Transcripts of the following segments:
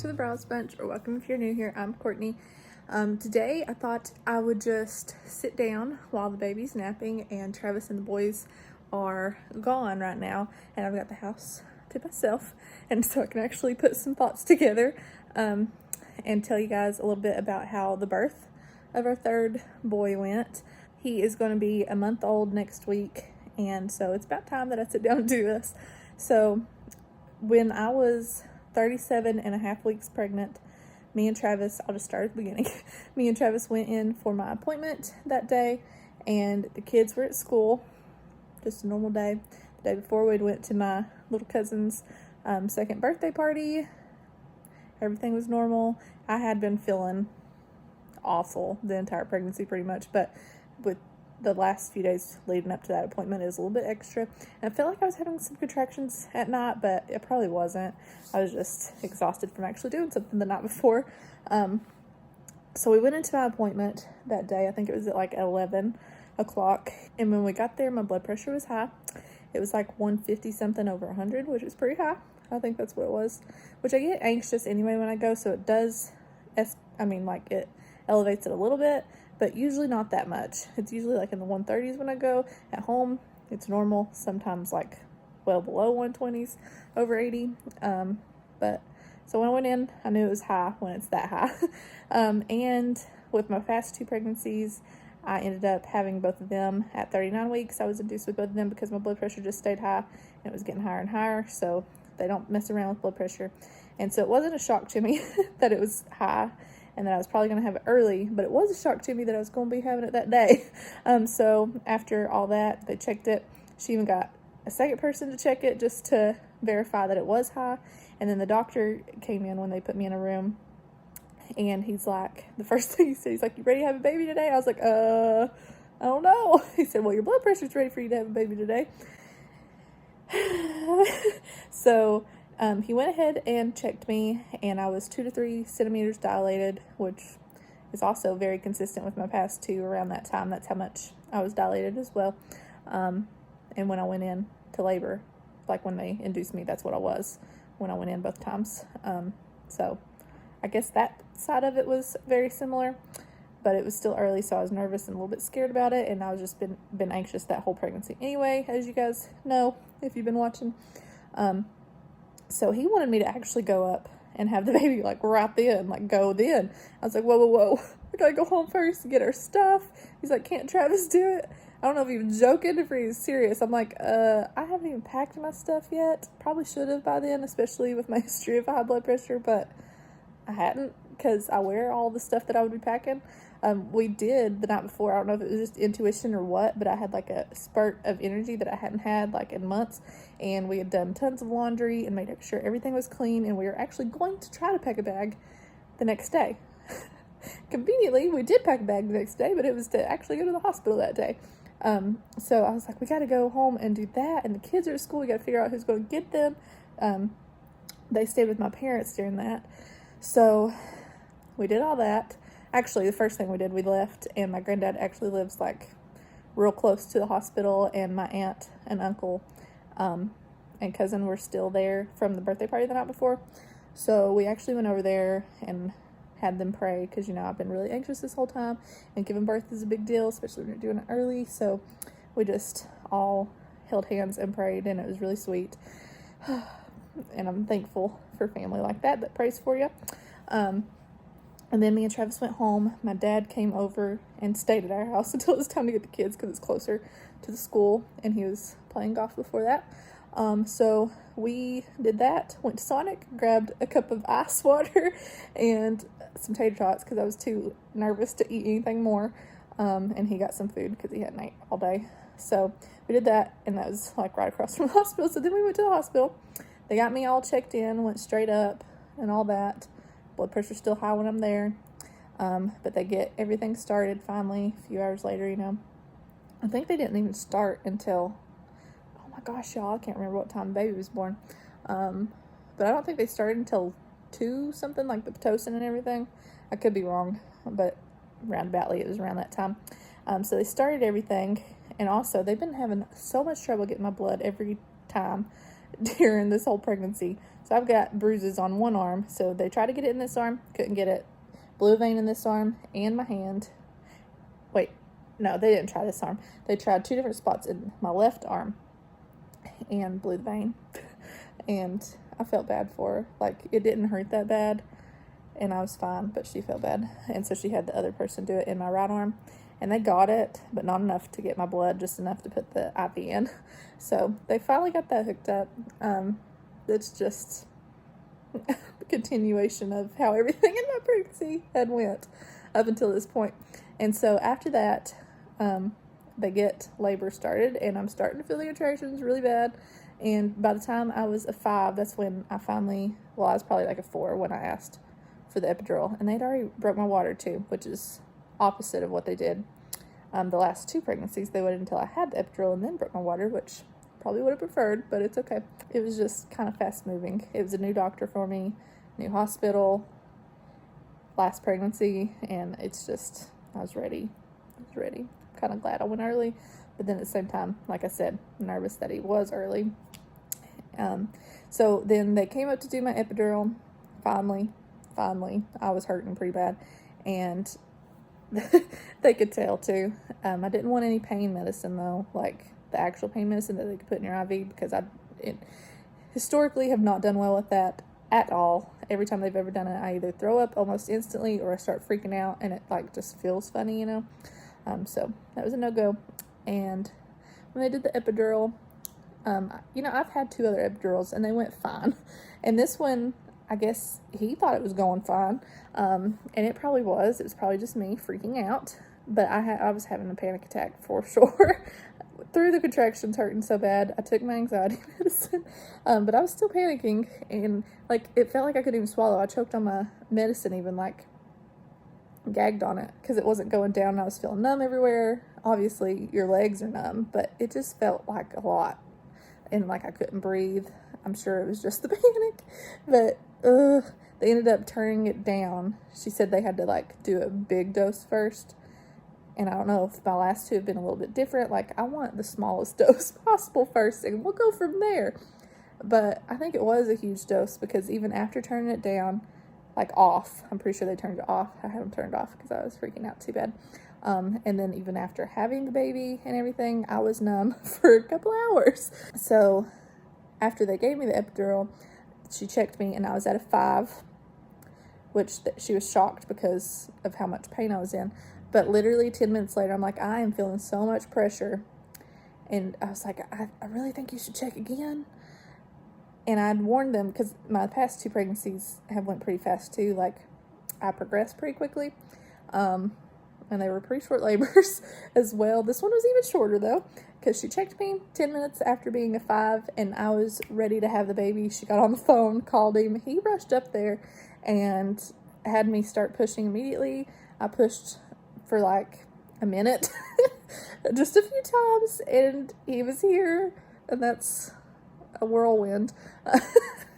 to the Briles Bunch, or welcome if you're new here. I'm Courtney. Today I thought I would just sit down while the baby's napping and Travis and the boys are gone right now, and I've got the house to myself, and so I can actually put some thoughts together and tell you guys a little bit about how the birth of our third boy went. He is going to be a month old next week, and so it's about time that I sit down and do this. So when I was 37 and a half weeks pregnant, me and Travis, I'll just start at the beginning. Me and Travis went in for my appointment that day, and the kids were at school. Just a normal day. The day before, we went to my little cousin's second birthday party. Everything was normal. I had been feeling awful the entire pregnancy pretty much, but with the last few days leading up to that appointment, it was a little bit extra. And I felt like I was having some contractions at night, but it probably wasn't. I was just exhausted from actually doing something the night before. So we went into my appointment that day. I think it was at like 11 o'clock. And when we got there, my blood pressure was high. It was like 150 something over 100, which is pretty high. I think that's what it was. Which I get anxious anyway when I go, so it does, it elevates it a little bit, but usually not that much. It's usually like in the 130s when I go. At home, it's normal, sometimes like well below 120s, over 80. But so when I went in, I knew it was high when it's that high. And with my past two pregnancies, I ended up having both of them at 39 weeks. I was induced with both of them because my blood pressure just stayed high, and it was getting higher and higher, so they don't mess around with blood pressure. And so it wasn't a shock to me that it was high and that I was probably going to have it early, but it was a shock to me that I was going to be having it that day. So after all that, they checked it. She even got a second person to check it just to verify that it was high. And then the doctor came in when they put me in a room, and he's like, the first thing he said, he's like, "You ready to have a baby today?" I was like, I don't know. He said, "Well, your blood pressure's ready for you to have a baby today." So he went ahead and checked me, and I was 2 to 3 centimeters dilated, which is also very consistent with my past two around that time. That's how much I was dilated as well. And when I went in to labor, like when they induced me, that's what I was when I went in both times. So I guess that side of it was very similar, but it was still early, so I was nervous and a little bit scared about it, and I was just been anxious that whole pregnancy anyway, as you guys know if you've been watching. So he wanted me to actually go up and have the baby like right then, like go then. I was like, whoa, we gotta go home first and get our stuff. He's like, "Can't Travis do it?" I don't know if he was joking or if he was serious. I'm like, I haven't even packed my stuff yet. Probably should have by then, especially with my history of high blood pressure, but I hadn't, because I wear all the stuff that I would be packing. We did the night before. I don't know if it was just intuition or what, but I had like a spurt of energy that I hadn't had like in months, and we had done tons of laundry and made sure everything was clean, and we were actually going to try to pack a bag the next day. Conveniently, we did pack a bag the next day, but it was to actually go to the hospital that day. So I was like, we got to go home and do that, and the kids are at school. We got to figure out who's going to get them. They stayed with my parents during that. So we did all that. Actually, the first thing we did, we left, and my granddad actually lives like real close to the hospital, and my aunt and uncle and cousin were still there from the birthday party the night before. So we actually went over there and had them pray, because, you know, I've been really anxious this whole time, and giving birth is a big deal, especially when you're doing it early. So we just all held hands and prayed, and it was really sweet. And I'm thankful for family like that prays for you. And then me and Travis went home. My dad came over and stayed at our house until it was time to get the kids, because it's closer to the school, and he was playing golf before that. So we did that, went to Sonic, grabbed a cup of ice water and some tater tots, because I was too nervous to eat anything more. And he got some food because he hadn't ate all day. So we did that, and that was like right across from the hospital. So then we went to the hospital. They got me all checked in, went straight up and all that. Blood pressure's still high when I'm there. But they get everything started finally a few hours later, you know. I think they didn't even start until, oh my gosh, y'all, I can't remember what time the baby was born. But I don't think they started until 2 something, like the Pitocin and everything. I could be wrong, but roundaboutly it was around that time. So they started everything, and also they've been having so much trouble getting my blood every time. during this whole pregnancy. So I've got bruises on one arm. So they tried to get it in this arm, couldn't get it. Blue vein in this arm and my hand. Wait, no, they didn't try this arm. They tried 2 different spots in my left arm and blue vein. And I felt bad for her. Like, it didn't hurt that bad, and I was fine, but she felt bad. And so she had the other person do it in my right arm. And they got it, but not enough to get my blood, just enough to put the IV in. So they finally got that hooked up. It's just a continuation of how everything in my pregnancy had went up until this point. And so after that, they get labor started, and I'm starting to feel the contractions really bad. And by the time I was a 5, that's when I finally, well, I was probably like a 4 when I asked for the epidural. And they'd already broke my water too, which is opposite of what they did. The last 2 pregnancies, they waited until I had the epidural and then broke my water, which probably would have preferred, but it's okay. It was just kind of fast moving. It was a new doctor for me, new hospital, last pregnancy, and it's just, I was ready. Kind of glad I went early, but then at the same time, like I said, nervous that he was early. So then they came up to do my epidural. Finally, I was hurting pretty bad, and they could tell too. I didn't want any pain medicine though, like the actual pain medicine that they could put in your IV, because I historically have not done well with that at all. Every time they've ever done it, I either throw up almost instantly or I start freaking out, and it like just feels funny, you know. So that was a no-go. And when they did the epidural, you know, I've had 2 other epidurals and they went fine. And this one, I guess he thought it was going fine. And it probably was. It was probably just me freaking out. But I was having a panic attack for sure. Through the contractions hurting so bad, I took my anxiety medicine. But I was still panicking, and like it felt like I couldn't even swallow. I choked on my medicine, even like gagged on it because it wasn't going down. I was feeling numb everywhere. Obviously your legs are numb, but it just felt like a lot, and like I couldn't breathe. I'm sure it was just the panic, but they ended up turning it down. She said they had to like do a big dose first, and I don't know if my last 2 have been a little bit different. Like, I want the smallest dose possible first, and we'll go from there. But I think it was a huge dose, because even after turning it down, like off, I'm pretty sure they turned it off. I had them turned off because I was freaking out too bad. And then even after having the baby and everything, I was numb for a couple hours. So after they gave me the epidural, she checked me and I was at a 5, which she was shocked because of how much pain I was in. But literally 10 minutes later, I'm like, I am feeling so much pressure. And I was like, I really think you should check again. And I'd warned them, because my past 2 pregnancies have went pretty fast too. Like, I progressed pretty quickly. And they were pretty short labors as well. This one was even shorter though, because she checked me 10 minutes after being a 5, and I was ready to have the baby. She got on the phone, called him. He rushed up there and had me start pushing immediately. I pushed for like a minute, just a few times, and he was here, and that's a whirlwind.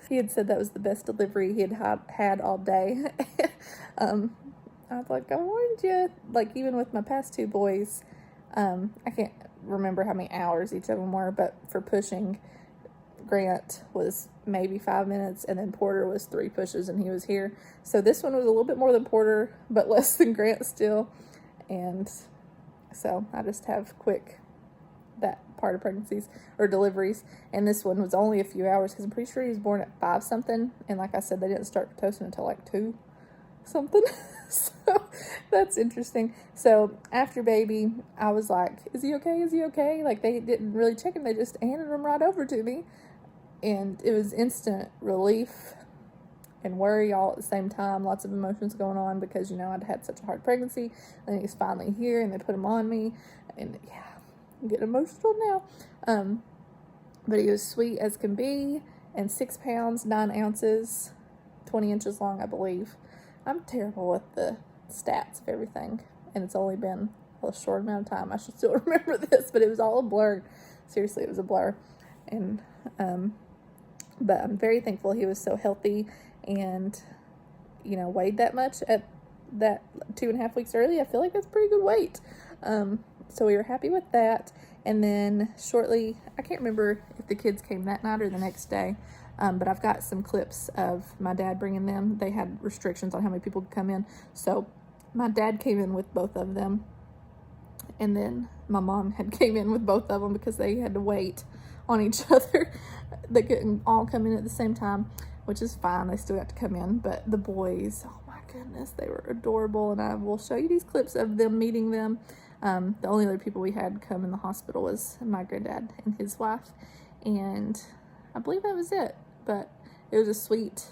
He had said that was the best delivery he had all day. I was like, I warned you. Like, even with my past 2 boys, I can't remember how many hours each of them were, but for pushing, Grant was maybe 5 minutes, and then Porter was 3 pushes, and he was here. So this one was a little bit more than Porter, but less than Grant still. And so I just have quick that part of pregnancies or deliveries, and this one was only a few hours, because I'm pretty sure he was born at 5 something, and like I said, they didn't start Pitocin until like 2 something. So that's interesting. So after baby, I was like, is he okay? Like, they didn't really check him, they just handed him right over to me, and it was instant relief and worry all at the same time. Lots of emotions going on, because, you know, I'd had such a hard pregnancy, and he's finally here, and they put him on me, and yeah, I'm getting emotional now. But he was sweet as can be, and 6 pounds, 9 ounces, 20 inches long, I believe. I'm terrible with the stats of everything, and it's only been a short amount of time. I should still remember this, but it was all a blur. Seriously, it was a blur. And, but I'm very thankful he was so healthy and, you know, weighed that much at that 2.5 weeks early. I feel like that's pretty good weight. So we were happy with that. And then shortly, I can't remember if the kids came that night or the next day, but I've got some clips of my dad bringing them. They had restrictions on how many people could come in. So my dad came in with both of them. And then my mom had came in with both of them because they had to wait on each other. They couldn't all come in at the same time, which is fine. They still got to come in. But the boys, oh my goodness, they were adorable. And I will show you these clips of them meeting them. The only other people we had come in the hospital was my granddad and his wife. And I believe that was it. But it was a sweet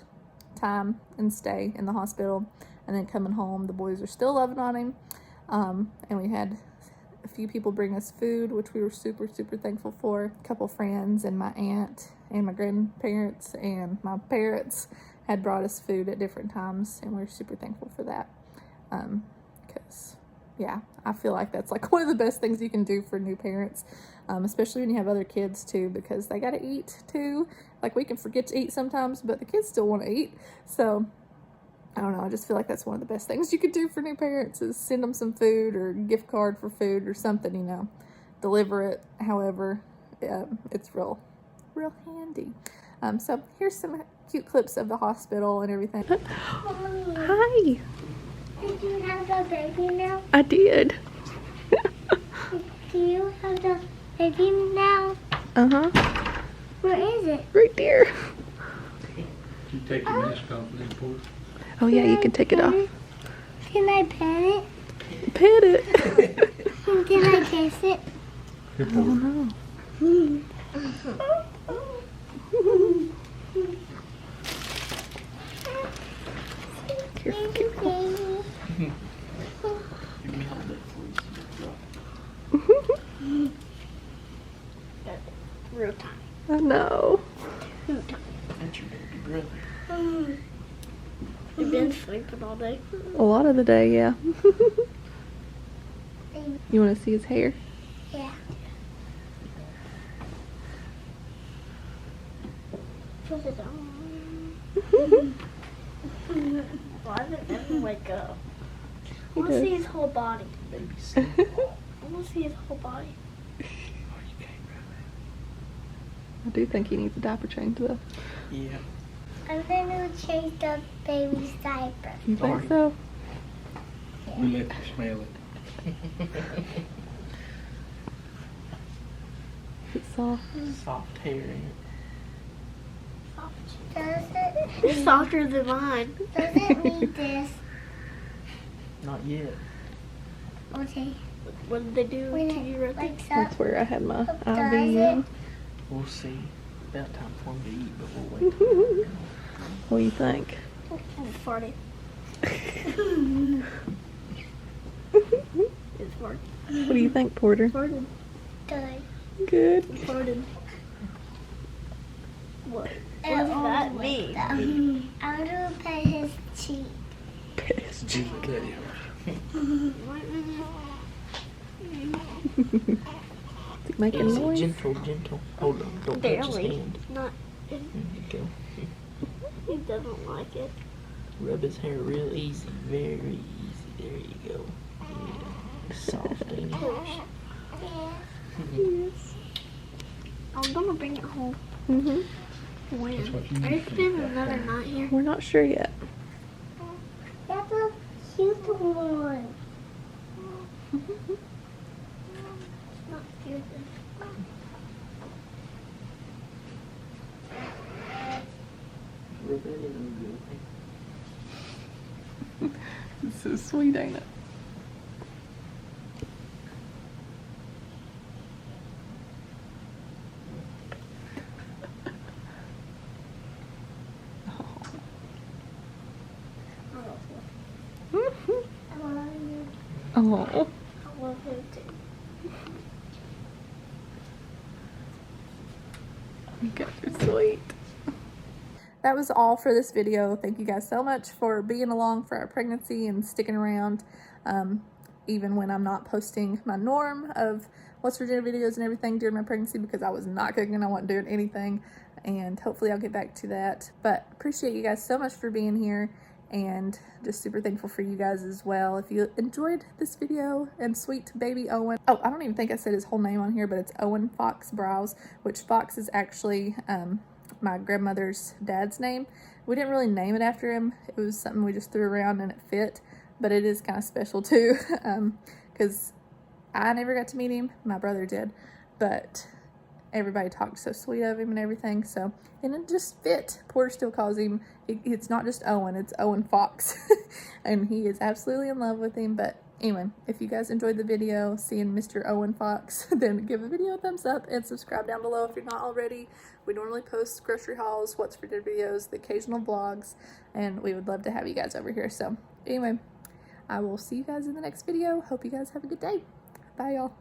time and stay in the hospital. And then coming home, the boys are still loving on him. And we had a few people bring us food, which we were super, super thankful for. A couple friends and my aunt and my grandparents and my parents had brought us food at different times, and we were super thankful for that. Because, yeah, I feel like that's like one of the best things you can do for new parents, especially when you have other kids too, because they got to eat too. Like, we can forget to eat sometimes, but the kids still want to eat. So I don't know, I just feel like that's one of the best things you could do for new parents is send them some food or a gift card for food or something, you know, deliver it, however, it's real handy. So here's some cute clips of the hospital and everything. Hi. Did you have the baby now? I did. Do you have the baby now? Uh-huh. Where is it? Right there. You take your mask off and then pour it. Oh yeah, you can take it off. Can I pet it? Pet it. And can I kiss it? Here, I pour it. don't know. Thank you, baby. Let me hold that for you so you drop it. Real time. I know. That's your baby brother. You've been sleeping all day. A lot of the day, yeah. You want to see his hair? Yeah. Put it on. Why does it never wake up? I want to see his whole body. Baby sleep. I want to see his whole body. Oh, you can't run I do think he needs a diaper change though. that. Yeah. I'm going to change the baby's diaper. You think Alright. so? We let you smell it. It's soft. Soft hair in it. Does it? It's softer than mine. Does it need this? Not yet. Okay. What did they do When to you right it there? wakes up, That's where I had my Does IV it? in. We'll see. About time for him to eat, but we'll wait. What do you think? It's farted. It's farted. What do you think, Porter? Farted. good. Good. Farted. What? It What does all that wakes mean? up. I'm going to pet his cheek. Pet his cheek. Look at him. Is he making Easy, noise? gentle, gentle. Hold on, don't touch his Barely. hand. Not. There you go. He doesn't like it. Rub his hair real easy, very easy. There you go. Yeah. Soft, ain't it? Yes. I'm gonna bring it home. Mhm. When? That's what you Are you need to spending do. another night here? We're not sure yet. That's a cute one. Not cute. Rub that in real good. This is sweet, ain't it? I love you. Oh. I love him too. You guys are sweet. That was all for this video. Thank you guys so much for being along for our pregnancy and sticking around. Even when I'm not posting my norm of West Virginia videos and everything during my pregnancy, because I was not cooking, I wasn't doing anything. And hopefully I'll get back to that. But appreciate you guys so much for being here. and just super thankful for you guys as well. If you enjoyed this video, and sweet baby Owen, oh, I don't even think I said his whole name on here, but it's Owen Fox Briles, which Fox is actually my grandmother's dad's name. We didn't really name it after him. It was something we just threw around and it fit, but it is kind of special too, because I never got to meet him. My brother did, but everybody talked so sweet of him and everything, so, and it just fit. Porter still calls him, it's not just Owen, it's Owen Fox, and he is absolutely in love with him. But anyway, if you guys enjoyed the video, seeing Mr. Owen Fox, then give the video a thumbs up and subscribe down below if you're not already. We normally post grocery hauls, what's for dinner videos, the occasional vlogs, and we would love to have you guys over here. So anyway, I will see you guys in the next video. Hope you guys have a good day. Bye, y'all.